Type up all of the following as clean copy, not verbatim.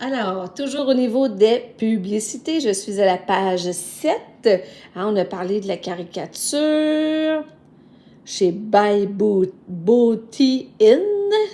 Alors, toujours au niveau des publicités, je suis à la page 7. On a parlé de la caricature chez Beauty In,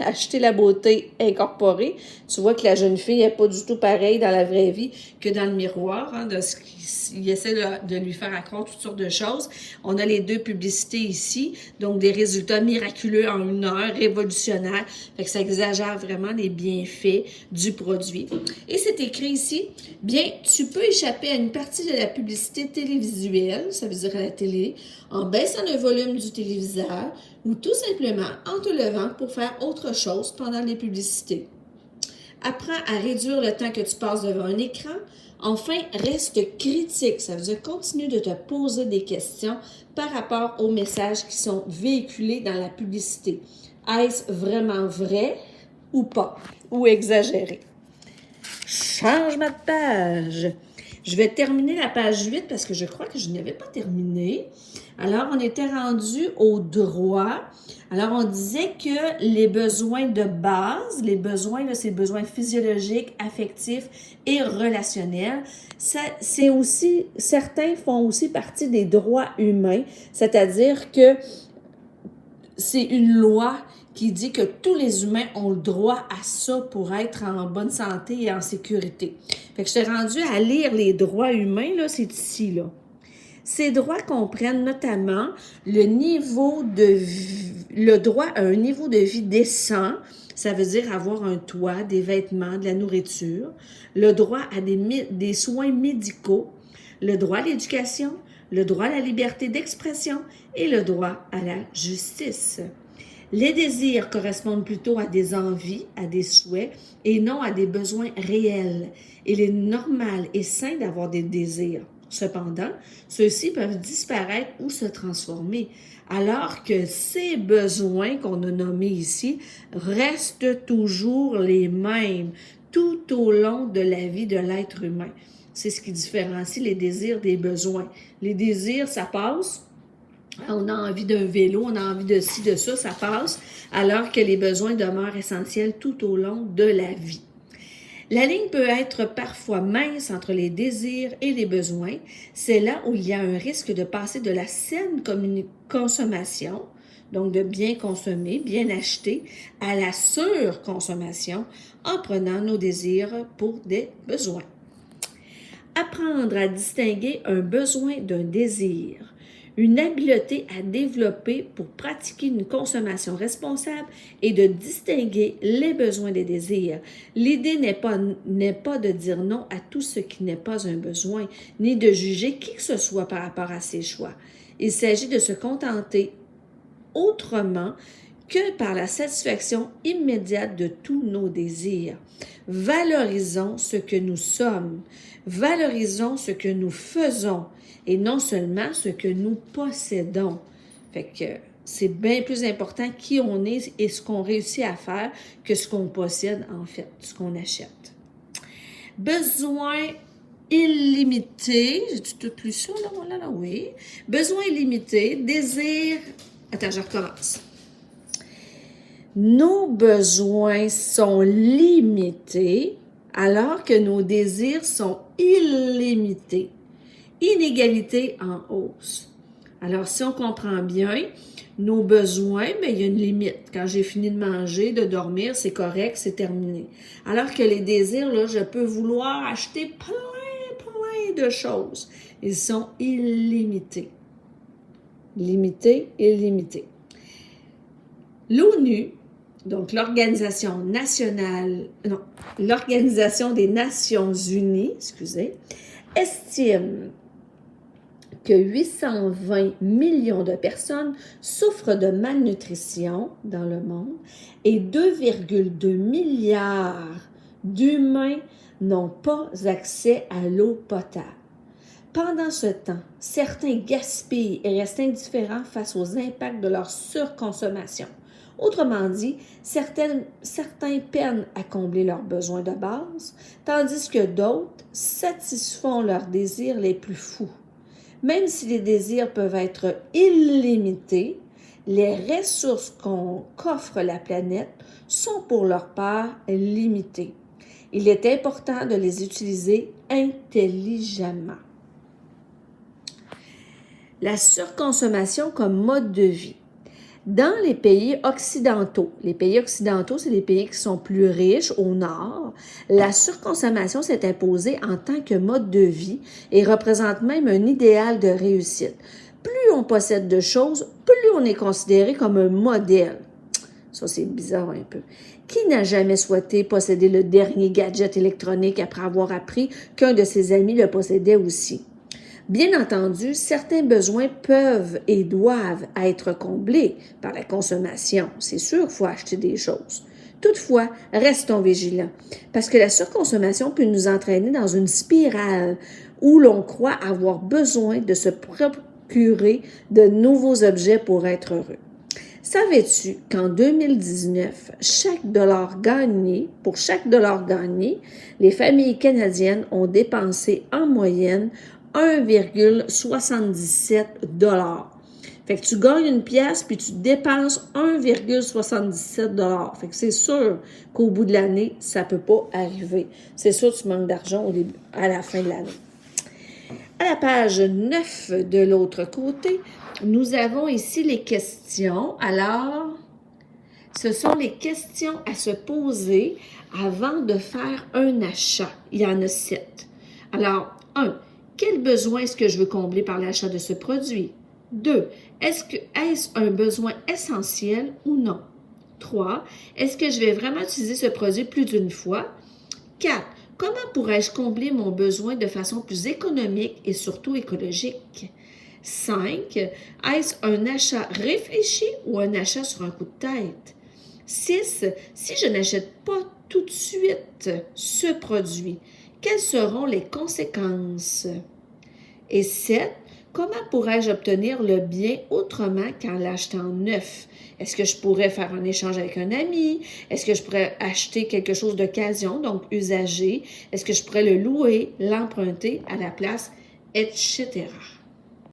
acheter la beauté incorporée. Tu vois que la jeune fille n'est pas du tout pareille dans la vraie vie que dans le miroir, de ce qu'il essaie de lui faire accroire toutes sortes de choses. On a les deux publicités ici, donc des résultats miraculeux en 1 heure, révolutionnaires. Fait que ça exagère vraiment les bienfaits du produit. Et c'est écrit ici, bien, tu peux échapper à une partie de la publicité télévisuelle, ça veut dire à la télé, en baissant le volume du téléviseur ou tout simplement en te levant pour faire autre chose pendant les publicités. Apprends à réduire le temps que tu passes devant un écran. Enfin, reste critique. Ça veut dire continue de te poser des questions par rapport aux messages qui sont véhiculés dans la publicité. Est-ce vraiment vrai ou pas? Ou exagéré? Changement de page. Je vais terminer la page 8 parce que je crois que je n'avais pas terminé. Alors, on était rendu au droit. Alors, on disait que les besoins de base, les besoins, là, c'est besoins physiologiques, affectifs et relationnels, c'est aussi, certains font aussi partie des droits humains, c'est-à-dire que c'est une loi qui dit que tous les humains ont le droit à ça pour être en bonne santé et en sécurité. Fait que je t'ai rendu à lire les droits humains, là, c'est ici, là. Ces droits comprennent notamment le droit à un niveau de vie décent, ça veut dire avoir un toit, des vêtements, de la nourriture, le droit à des soins médicaux, le droit à l'éducation, le droit à la liberté d'expression et le droit à la justice. Les désirs correspondent plutôt à des envies, à des souhaits et non à des besoins réels. Il est normal et sain d'avoir des désirs. Cependant, ceux-ci peuvent disparaître ou se transformer, alors que ces besoins qu'on a nommés ici restent toujours les mêmes tout au long de la vie de l'être humain. C'est ce qui différencie les désirs des besoins. Les désirs, ça passe. On a envie d'un vélo, on a envie de ci, de ça, ça passe, alors que les besoins demeurent essentiels tout au long de la vie. La ligne peut être parfois mince entre les désirs et les besoins. C'est là où il y a un risque de passer de la saine consommation, donc de bien consommer, bien acheter, à la surconsommation en prenant nos désirs pour des besoins. Apprendre à distinguer un besoin d'un désir. Une habileté à développer pour pratiquer une consommation responsable et de distinguer les besoins des désirs. L'idée n'est pas de dire non à tout ce qui n'est pas un besoin, ni de juger qui que ce soit par rapport à ses choix. Il s'agit de se contenter autrement que par la satisfaction immédiate de tous nos désirs. Valorisons ce que nous sommes, valorisons ce que nous faisons et non seulement ce que nous possédons. Fait que c'est bien plus important qui on est et ce qu'on réussit à faire que ce qu'on possède en fait, ce qu'on achète. Besoin illimité, j'ai-tu tout lu ça là, oui. Besoin illimité, désir, attends, je recommence. Nos besoins sont limités alors que nos désirs sont illimités. Inégalité en hausse. Alors, si on comprend bien, nos besoins, bien, il y a une limite. Quand j'ai fini de manger, de dormir, c'est correct, c'est terminé. Alors que les désirs, là, je peux vouloir acheter plein de choses. Ils sont illimités. Limités, illimités. L'ONU, donc l'Organisation des Nations Unies, estime que 820 millions de personnes souffrent de malnutrition dans le monde et 2,2 milliards d'humains n'ont pas accès à l'eau potable. Pendant ce temps, certains gaspillent et restent indifférents face aux impacts de leur surconsommation. Autrement dit, certains peinent à combler leurs besoins de base, tandis que d'autres satisfont leurs désirs les plus fous. Même si les désirs peuvent être illimités, les ressources qu'offre la planète sont pour leur part limitées. Il est important de les utiliser intelligemment. La surconsommation comme mode de vie. Dans les pays occidentaux, c'est les pays qui sont plus riches au nord, la surconsommation s'est imposée en tant que mode de vie et représente même un idéal de réussite. Plus on possède de choses, plus on est considéré comme un modèle. Ça, c'est bizarre un peu. Qui n'a jamais souhaité posséder le dernier gadget électronique après avoir appris qu'un de ses amis le possédait aussi? Bien entendu, certains besoins peuvent et doivent être comblés par la consommation. C'est sûr, il faut acheter des choses. Toutefois, restons vigilants, parce que la surconsommation peut nous entraîner dans une spirale où l'on croit avoir besoin de se procurer de nouveaux objets pour être heureux. Savais-tu qu'en 2019, pour chaque dollar gagné, les familles canadiennes ont dépensé en moyenne 1,77 $. Fait que tu gagnes une pièce puis tu dépenses 1,77 $. Fait que c'est sûr qu'au bout de l'année, ça peut pas arriver. C'est sûr que tu manques d'argent à la fin de l'année. À la page 9 de l'autre côté, nous avons ici les questions. Alors, ce sont les questions à se poser avant de faire un achat. Il y en a 7. Alors, 1. Quel besoin est-ce que je veux combler par l'achat de ce produit? 2. Est-ce un besoin essentiel ou non? 3. Est-ce que je vais vraiment utiliser ce produit plus d'une fois? 4. Comment pourrais-je combler mon besoin de façon plus économique et surtout écologique? 5. Est-ce un achat réfléchi ou un achat sur un coup de tête? 6. Si je n'achète pas tout de suite ce produit, quelles seront les conséquences? Et 7. Comment pourrais-je obtenir le bien autrement qu'en l'achetant neuf? Est-ce que je pourrais faire un échange avec un ami? Est-ce que je pourrais acheter quelque chose d'occasion, donc usagé? Est-ce que je pourrais le louer, l'emprunter à la place, etc.?